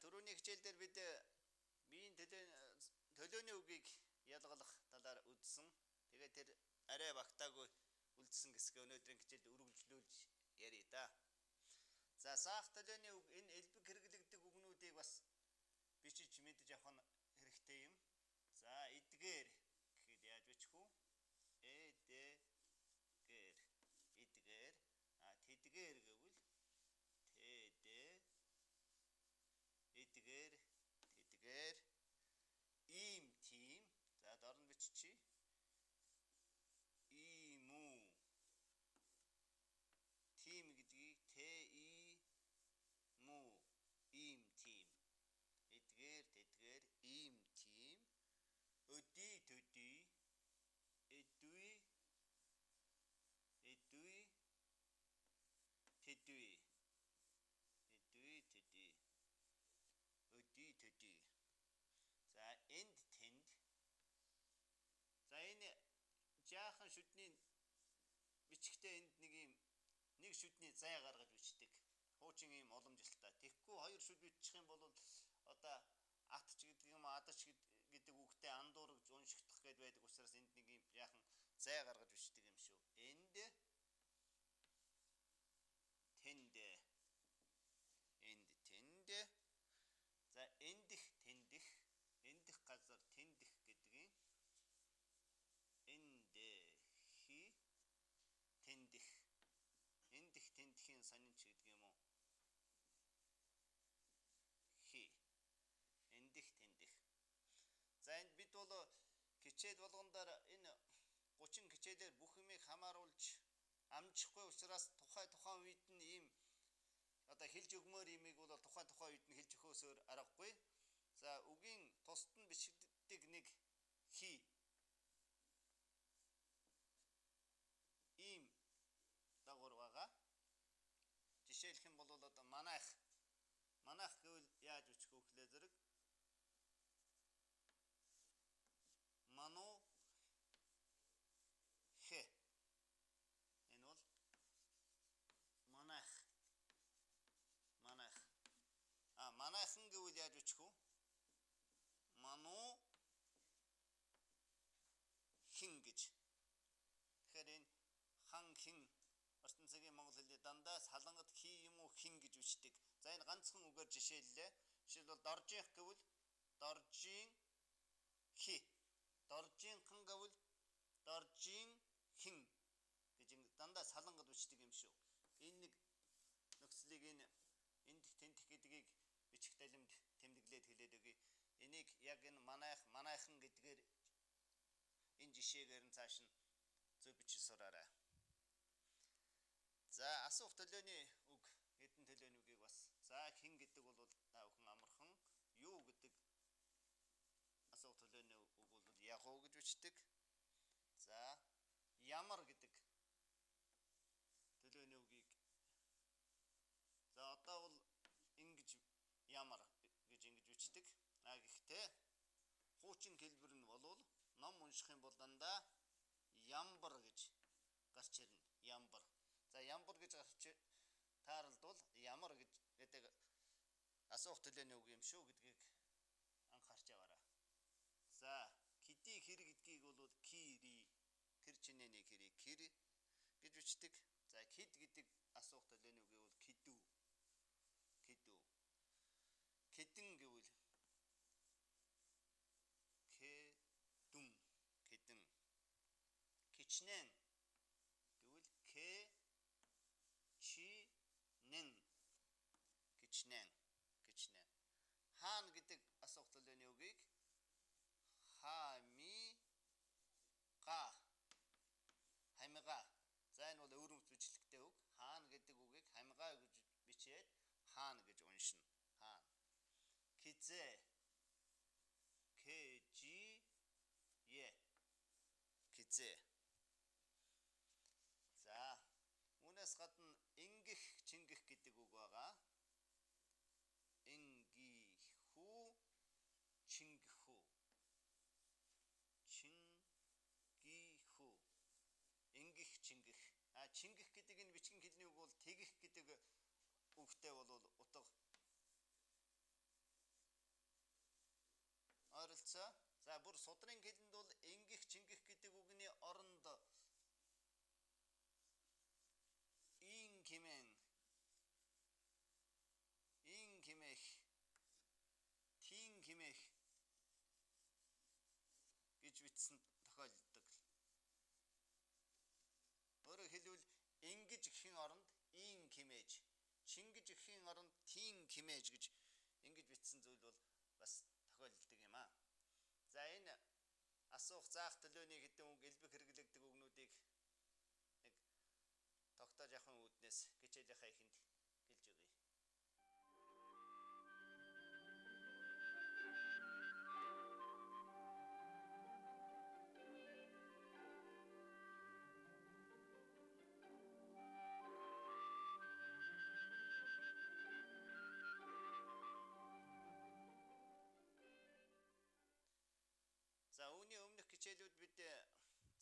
түрүүний хичээлдэр бид биеийн төлөөний үгийг ялгалах талаар үзсэн. Тэгээд тэр арай багтаагүй үлдсэн хэсгээ өнөөдрийн хичээлд үргэлжлүүлж ярив да. За саах төлөөний үг энэ элбэг хэрэглэгдэх үгнүүдийг бас бичиж мэдж авах нь хэрэгтэй юм. За эдгээр гэхэд яаж бичих вэ? Эдгээр тэдгээр гэвэл эдгээр ийм тийм за доор нь биччихье. Ийм үү тийм гэдгийг ийм тийм эдгээр ийм тийм өдий төдий за энд тэнд за энэ жаахан шүдний бичгтээ энд нэг шүдний зай гаргаж бичдэг. Хуучин ийм уламжлалтай. Тэгэхгүй хоёр шүд бичих юм бол одоо атч гэдэг юм адч гэдэг үгтэй андуур гэж уншигдах гээд байдаг учраас энд нэг ийм жаахан зай гаргаж бичдэг юм шүү. Энд тэнд за эндих газар тэндих гэдгийг эндих тэндхийн сонинч гэдэг юм уу? Эндих тэндих. За энд бид бол хичээл болгоноор энэ 30 хичээлээр бүх юмыг хамааруулж амжихгүй учраас тухайн үед нь ийм одоо хэлж өгмөр имийг бол тухайн үед нь хэлж өгөхөөсөөр аргагүй. За үгийн тусад нь бичигддэг нэг ийм дагавар байгаа. Жишээлх юм бол одоо манайх гэвэл яаж бичих вэ гэхлээр зэрэг мануу энэ бол манайх манайхан гэвэл яаж бичих вэ? Мануу хин гэж. Тэгэхээр энэ хан хин Орчин цагийн монгол хэлээр дандаа салангад юм уу хин гэж бичдэг. За энэ ганцхан үгээр жишээллээ. Жишээлбэл доржийнх гэвэл доржийн хан гэвэл доржийн хин гэж дандаа салангад бичдэг юм шүү. Энэ нэг нөхцөлийг эндх тентх гэдгийг бичих талимд тэмдэглээд хэлээд өгье. Энийг яг энэ манайхан гэдгээр энэ жишээгээр нь цааш нь зөв бичиж сураарай. За асуух төлөөний үг хэдэн төлөөний үгийг бас за хин гэдэг бол та бүхэн амархан юу гэдэг асуух төлөөний үг бол ягуу гэж бичдэг. За ямар гэдэг төлөөний үгийг за одоо бол ингэж ямар гэж ингэж бичдэг. Гэхдээ хуучин хэлбэр нь бол ном унших юм бол дандаа ямбар гэж гарч ирнэ. Ямбар. За ямбар гэж гарч тааралдвал ямар гэдэг асуух төлөөний үг юм шүү гэдгийг анхаарч яваарай. За киди хэр гэдгийг бол кэр чинээний кэр гэж бичдэг. За кид гэдэг асуух төлөөний үгийг бол кэдэн гэвэл кэдэн кичнэн гэвэл кичнэн хаан гэдэг асуух төлөөний үгийг хамига. За энэ бол өвөрмөц бичлэгтэй үг. Хаан гэдэг үгийг хамига гэж бичээд хаан гэж уншина. Хаан. Кизээ кизээ. За үүнээс гадна ингэх чингэх гэдэг үг байгаа. Ингэхүү чингэхүү. Ингэх чингэх. Чингэх гэдэг энэ бичгийн хэлний үг бол тэгэх гэдэг үгтэй бол утга ойролцоо. За бүр судрын хэлэнд бол энгих чингих гэдэг үгний оронд ин хэмээн ин хэмээх тин хэмээх гэж бичсэн тохиолддог. Өөрөөр хэлбэл ингэж гэхийн оронд ин хэмээж, чингэж гэхийн оронд тин хэмээж гэж ингэж бичсэн зүйл бол бас тохиолддог юм аа. За энэ асуух заах төлөөний хэдэн үг элбэг хэрэглэгдэг үгнүүдийг нэг тогтоож явахын үүднээс хичээлийнхаа эхэнд гэлж өгье. За үүний өмнөх хичээлүүд бид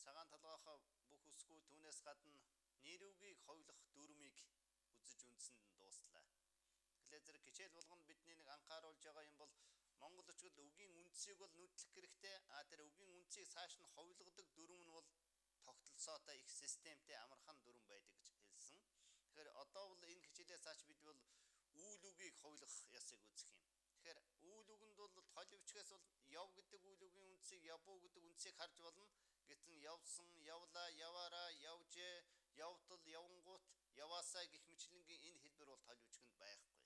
цагаан толгойхоо бүх үсгүй түүнээс гадна нэр үгийг хойлох дүрмийг үзэж үндсэнд дууслаа. Тэгэхээр зэрэг хичээл болгонд бидний нэг анхааруулж байгаа юм бол монгол өчгөл үгийн үндсийг бол нүдлэх хэрэгтэй. Тэр үгийн үндсийг цааш нь хойлогддог дүрм нь бол тогтолцоотой их системтэй амархан дүрм байдаг гэж хэлсэн. Тэгэхээр одоо бол энэ хичээлээс цааш бид бол үйл үгийг хойлох ясыг үзэх юм. Тэгэхээр үйл үгэнд бол толовчгээс бол яв гэдэг үйл үгийн үндсийг явуу гэдэг үндсийг харж болно. Гэтэн явсан, явлаа, яваараа, явжээ, явтал, явангуут, яваасаа гэх мэтлэнгийн энэ хэлбэр бол толовчгонд байхгүй.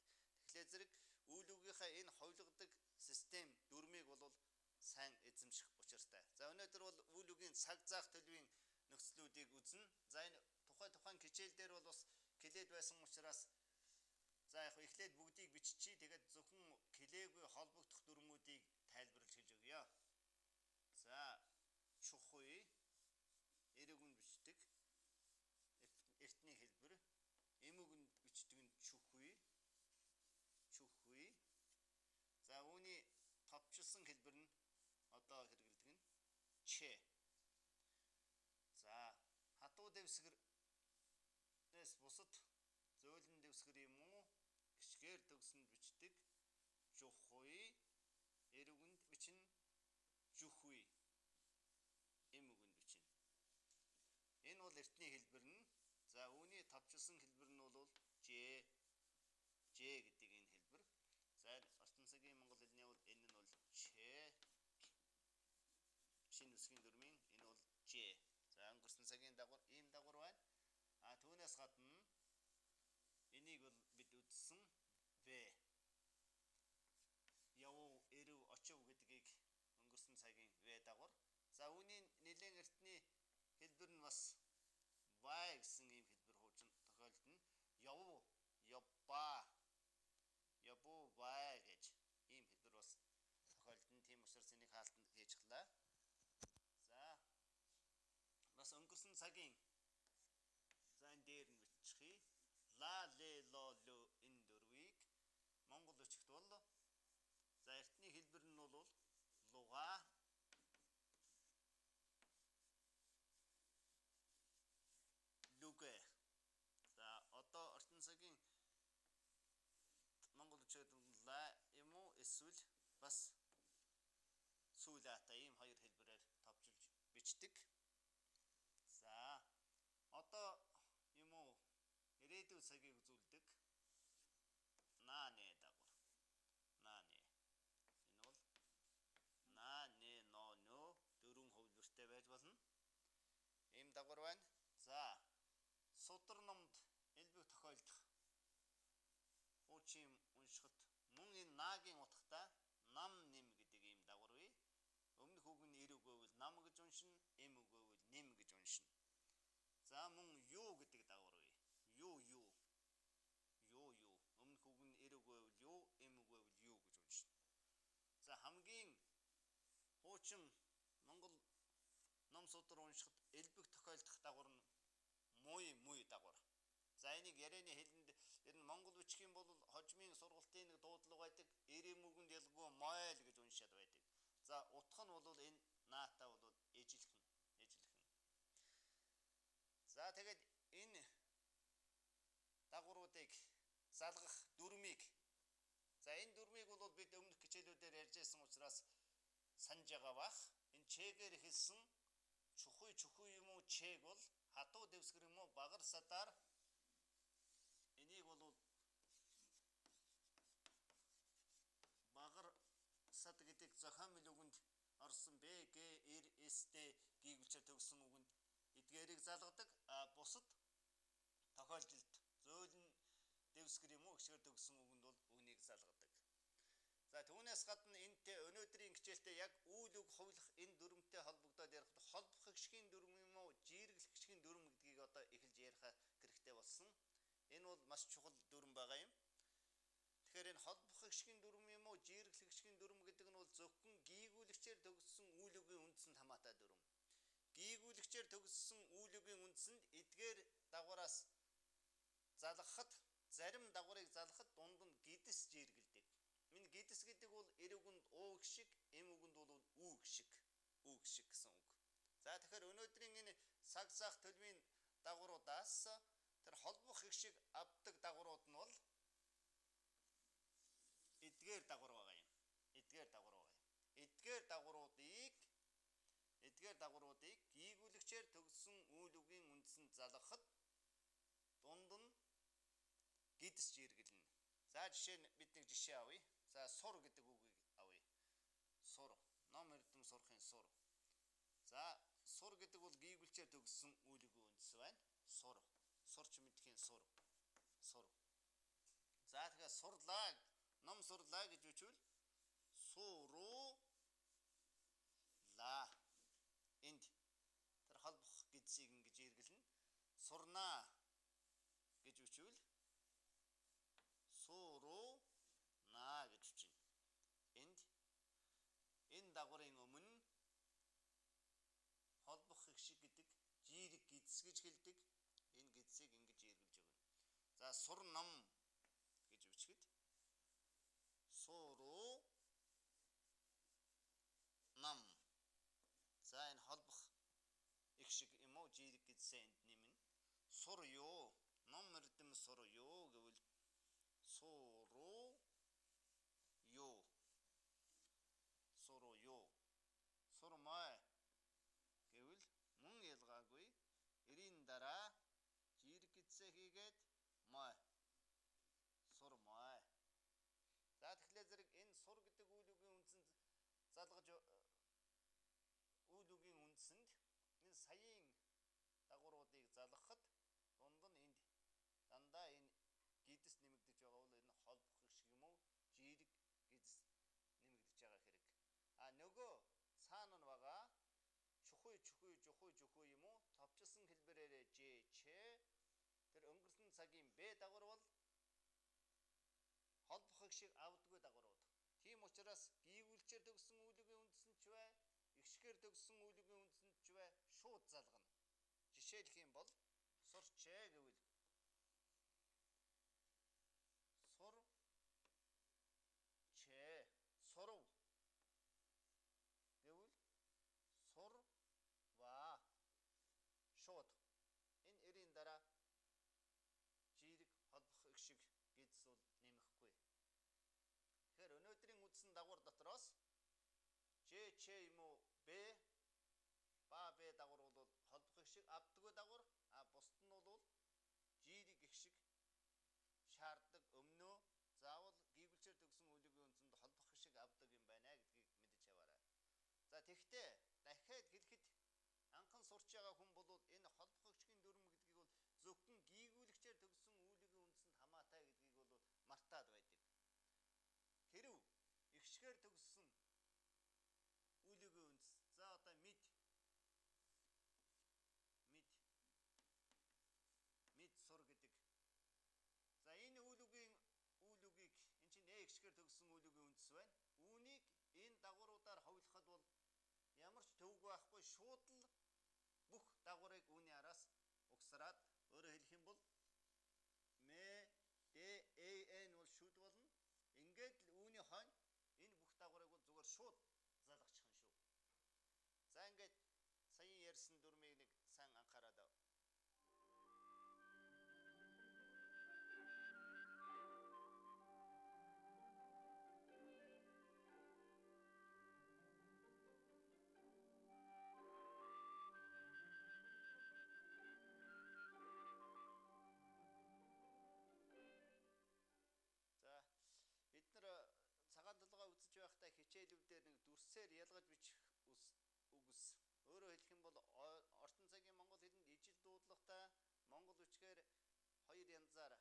Тэгэхээр зэрэг үйл үгийнхаа энэ хойлогддог систем дүрмийг бол сайн эзэмших учиртай. За өнөөдөр бол үйл үгийн цаг заах төлөвийн нөхцлүүдийг үзнэ. За энэ тухайн хичээл дээр бол бас клээд байсан учраас за яг эхлээд бүгдийг биччихье. Тэгээд зөвхөн клээгүй холбогдох дүрмүүдийг тайлбарлаж хэлж өгье. За чухуй эрэгүнд бичдэг эртний хэлбэр, эмүгэнд бичдэг нь чухуй. За үүний товчилсан хэлбэр нь одоо хэрэглэдэг нь ч. За хатуу дэвсгэрээс бусад зөөлөн дэвсгэр юм уу гიშгээр төгсөнд бичдэг жухуй, эрэгүнд бичнэ жухуй, эмүгэнд бичнэ. Энэ бол эртний хэлбэр нь. За үүний товчилсан хэлбэр нь бол ж гэдэг энэ хэлбэр. За ертөнцийн цагийн монгол хэлний бол энэ нь бол ч, шинэ үсгийн дүрмийн энэ бол ж. За өнгөрсөн цагийн дагуур ийм дагуур байна. Түүнээс гадна энийг бол бид үзсэн в. Явуу, эрэв, очив гэдгийг өнгөрсөн цагийн в дагуур. За үүний нэлээд эртний хэлбэр нь бас вай гэсэн ийм хэлбэр хуучин тохиолдно. Явуу, явбаа, явуу вай гэж ийм хэлбэр бас тохиолдно. Тийм учраас энийг хаалтанд хийж хлаа. За бас өнгөрсөн цагийн за энэ дээр нь бичихье. Ла, ле, ло, лө энэ дөрвийг монгол өчгт бол за эртний хэлбэр нь бол луга, лүгэ. За одоо ертөнцийн цагийн монгол өчгт ла юм уу эсвэл бас сүүлата ийм хоёр хэлбэрээр товчилж бичдэг. За одоо юм уу ирээдүйн цагийг үзүүлдэг нааны дагуур. Нааны. Энэ бол на, не, но, нö дөрвөн хувилбартай байж болно. Ийм дагуур байна. За судар номд элбэг тохиолдох хуучин уншихад мөн энэ наагийн утгатай нам нэм гэдэг ийм дагуур бий. Өмнөх үг нь эрэг гэвэл нам гэж уншина, эм гэвэл нэм гэж уншина. За мөн юу гэдэг дагуур бий. Юу. Өмнөх үг нь эрэг гэвэл юу, эм гэвэл юу гэж уншина. За хамгийн хуучин монгол ном судар уншихад элбэг тохиолдох дагуур нь муй дагуур. За энийг ярианы хэлэнд ер нь монгол бичгийн бол хожмын сургалтын нэг дуудлага байдаг. Эрэм үгэнд ялгүй мойл гэж уншаад байдаг. За утга нь бол энэ наата бол эжилхэн. За тэгээд энэ дагууруудыг залгах дүрмийг за энэ дүрмийг бол бид өмнөх хичээлүүдээр ярьж байсан учраас санаж байгаа бах. Энэ чэгээр хэлсэн чухүй юм уу чэг бол хатуу дэвсгэр юм уу багар садаар энийг бол багар сад гэдэг зохион мүлүүгэнд орсон БГ РСТ гүйгүүлчээр төгссөн үгэнд эдгээрийг залгадаг. Бусад тохиолдолд зөөлөн дэвсгэр юм уу гişгээр төгссөн үгэнд бол үгнийг залгадаг. За түүнээс гадна энэтэй өнөөдрийн хичээлдээ яг үйл үг хувилах энэ дүрмтэй холбогдоод ярих холбох гişгийн дүрм юм уу жирэглэх гişгийн дүрм гэдгийг одоо эхэлж ярих хэрэгтэй болсон. Энэ бол маш чухал дүрм байгаа юм. Тэгэхээр энэ холбох гişгийн дүрм юм уу жирэглэх гişгийн дүрм гэдэг нь бол зөвхөн гийгүүлэгчээр төгссөн үйл үгийн үндсэнд хамаатай дүрм. Гийгүүлэгчээр төгссөн үйл үгийн үндсэнд эдгээр дагвараас залгахад зарим дагварыг залгахад дунд нь гидс жиргэлдэг. Энэ гидс гэдэг бол эр үгэнд уу гişг, эм үгэнд бол үү гişг гэсэн үг. За тэгэхээр өнөөдрийн энэ саг заах төлөвийн дагваруудаас тэр холбох гişг авдаг дагварууд нь бол эдгээр дагвар байгаа юм. Эдгээр дагваруудыг гийгүүлэгчээр төгссөн үйл үгийн үндсэнд залгахад дунд нь гидс жиргэлнэ. За жишээ нь бид нэг жишээ авъя. За сур гэдэг үгийг авъя. Сур. Ном эрдэм сурахын сур. За сур гэдэг бол гийгүүлчээр төгссөн үйл үгийн үндс байна. Сур. Сурч мэдхийн сур. За тэгэхээр сурлаа, ном сурлаа гэж үчвэл суруу ла. Энд тэр холбох гидсийг ингэж эргэлнэ. Сурнаа гэж үчвэл суруу наа гэж үчинэ. Энэ дагварын өмнө холбох гişг гэдэг жирэг гидс гэж хэлдэг. Энэ гидсийг ингэж эргэлж өгнө. За сур ном гэж үчгэд суруу нам. За энэ холбох гişг юм уу жирэг гидсээ энд нэмнэ. Сур юу? Ном эрдэм сур юу гэвэл суруу юу. Сурмай гэвэл мөн ялгаагүй эрийн дараа жирэг гидсээ хийгээд май. Сурмай. За тэгэхээр зэрэг энэ сур гэдэг үйл үгийн үндсэнд залгаж үйл үгийн үндсэнд энэ саяын дагваруудыг залгахад дунд нь энд дандаа энэ гидс нэмэгдэж байгаа бол энэ холбох гişг юм уу жирэг гидс нэмэгдэж байгаа хэрэг. Нөгөө цаана нь байгаа чухүй юм уу товчилсан хэлбэрээр Ж тэр өнгөрсөн цагийн Б дагвар бол холбох гişг авдаггүй дагварууд. Тийм учраас гийгүүлчээр төгссөн үйл үгийн үндсэнд ч бай, гişгээр төгссөн үйл үгийн үндсэнд ч бай шууд залгана. Жишээлх юм бол сурчээ гэвэл сурчээ, сурв гэвэл сурваа. Шууд энэ эрийн дараа жирэг холбох гişг гидс бол нэмэхгүй. Тэгэхээр өнөөдрийн үндсэн дагвар дотроос Ч юм уу Б ба Б дагвар бол холбох гişг авдаггүй дагвар. Бусд нь бол жирэг гişг шаарддаг өмнөө заавал гийгүүлчээр төгсөн үйл үгийн үндсэнд холбох гişг авдаг юм байна гэдгийг мэдэж яваарай. За тэгвэл дахиад хэлэхэд анхан сурч байгаа хүн бол энэ холбох гişгийн дүрм гэдгийг бол зөвхөн гийгүүлэгчээр төгссөн үйл үгийн үндсэнд хамаатай гэдгийг бол мартаад байдаг. Хэрв гişгээр төгссөн үйл үгийн үндс. За одоо мэд сур гэдэг. За энэ үйл үгийг эн чинь гişгээр төгссөн үйл үгийн үндс байна. Үүнийг энэ дагваруудаар хувилахад бол ямар ч төвөг байхгүй шууд л бүх дагварыг үүний араас угсраад өөрөөр хэлэх юм бол МДЭН бол шүд болно. Ингээд л үүний хойно энэ бүх дагварыг бол зүгээр шууд залгачихна шүү. За ингээд саяын ярьсан дүрмийг нэг сайн анхаараад ав. үгсээр ялгаж бичих үгс. Өөрөөр хэлэх юм бол ортон цагийн монгол хэлэнд ижил дуудлагатай монгол үчгээр хоёр янзаар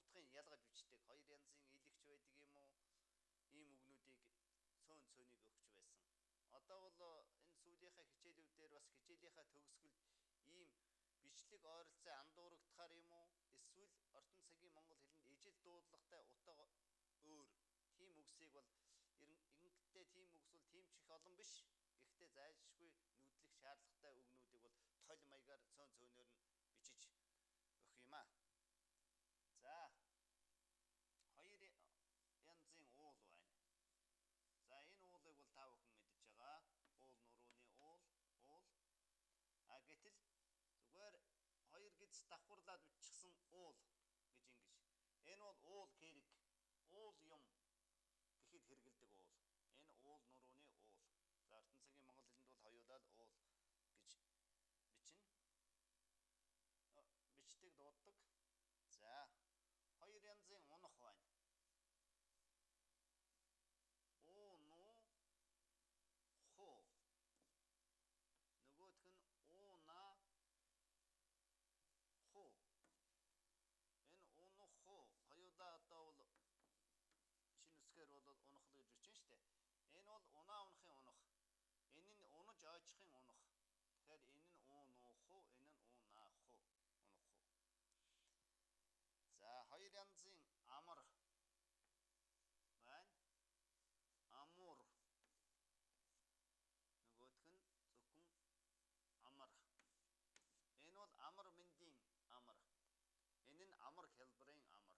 утгыг ялгаж бичдэг. Хоёр янзын илэгч байдаг юм уу? Ийм үгнүүдийг цөөнийг өгч байсан. Одоо бол энэ сүүлийнхаа хичээлүүд дээр бас хичээлийнхаа төгсгөлд ийм бичлэг ойролцоо андуурагдахаар юм уу? Эсвэл ортон цагийн монгол хэлэнд ижил дуудлагатай утга өөр тийм үгсийг бол ингэхдээ тийм үгс бол тийм ч их олон биш. Гэхдээ зайлшгүй нүүдлэх шаардлагатай үгнүүдийг бол тол маягаар цөөнөөр нь бичиж өгөх юм аа. За хоёр янзын уул байна. За энэ уулыг бол та бүхэн мэдж байгаа. Уул нурууны уул. Гэтэл зүгээр хоёр гиз давхарлаад бичсэн уул гэж ингэж. Энэ бол уул хэрэг. Уул юм гэхэд хэрэгэлдэг уул. Энэ уул нурууны уул. За ортон цагийн монгол хэлэнд бол хоёулаад уул гэж бичнэ. Бичдэг дууддаг. За хоёр янзын унах байна. Ууну хуу. Нөгөөх нь ууна хуу. Энэ ууну хуу хоёулаа одоо бол шинэ үсгээр бол унах гэж бичсэн шүү дээ. Энэ бол унаа унахын унах. Энэ нь унаж ойчхын унах. Тэгэхээр энэ нь ууну хуу, энэ нь уунаа хуу. Унах хуу. За хоёр янзын амар байна. Амур. Нөгөөх нь зөвхөн амар. Энэ бол амар мэндийн амар. Энэ нь амар хэлбэрийн амар.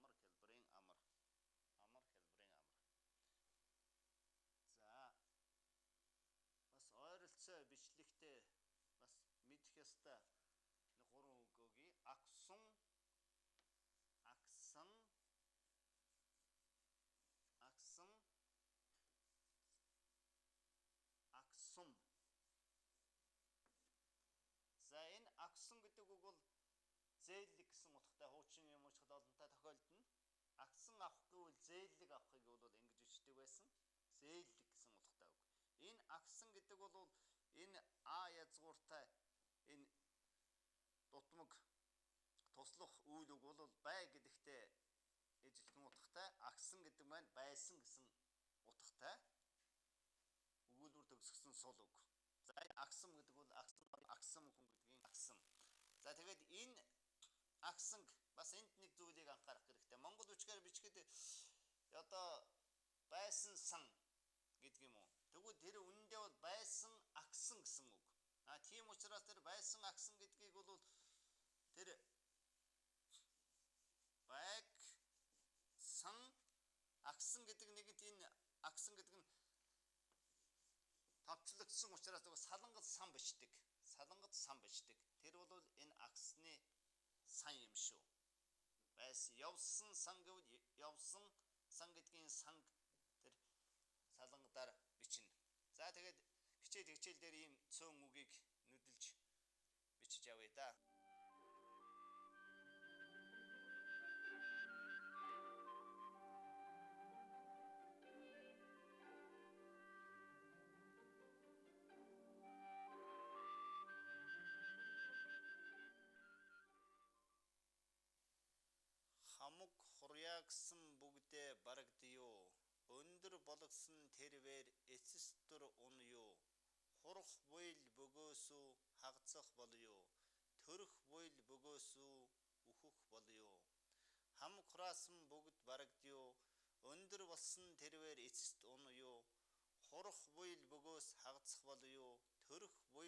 Амар хэлбэрийн амар. Амар хэлбэрийн амар. За бас ойролцоо бичлэгтэй бас мэдэх ёстой нэг гурван үг өгье. Аксун, аксан, аксум. За энэ аксун гэдэг үг бол зээллэг гэсэн утгатай хуучин юм уучхад олонтой тохиолдно. Аксан авах гэвэл зээллэг авахыг бол ингэж бичдэг байсан. Зээллэг гэсэн утгатай үг. Энэ аксан гэдэг бол энэ а язгууртай энэ дутмаг туслах үйл үг бол бай гэдэгтэй эзэлхэн утгатай. Аксан гэдэг маань байсан гэсэн утгатай. Өгүүлбэр төгсгсөн сул үг. За аксам гэдэг бол аксам хүн гэдгийг аксам. За тэгээд энэ аксанг бас энд нэг зүйлийг анхаарах хэрэгтэй. Монгол үчгээр бичгээд одоо байсан сан гэдэг юм уу. Тэгвэл тэр үнэндээ бол байсан аксан гэсэн үг. Тийм учраас тэр байсан аксан гэдгийг бол тэр байг сан аксан гэдэг нэгт энэ аксан гэдэг нь тавчлагдсан учраас салангат сан бичдэг. Салангат сан бичдэг. Тэр бол энэ аксны сан юм шүү. Байс явсан сан гэвэл явсан сан гэдгийн сан тэр салангатаар бичнэ. За тэгээд хичээл дээр ийм цөөн үгийг нүдэлж бичиж явъя да. Хамаг хурьяагсан бүгдээ барагдъё. Өндөр болгосон тэрвэр эцэс дүр унъё. Хурах буйл бөгөөсөө хагацах болъё. Төрөх буйл бөгөөсөө үхэх болъё. Хамаг хураасан бүгд барагдъё. Өндөр болсон тэрвэр эцэст унъё. Хурах буйл бөгөөс хагацах болъё. Төрөх буйл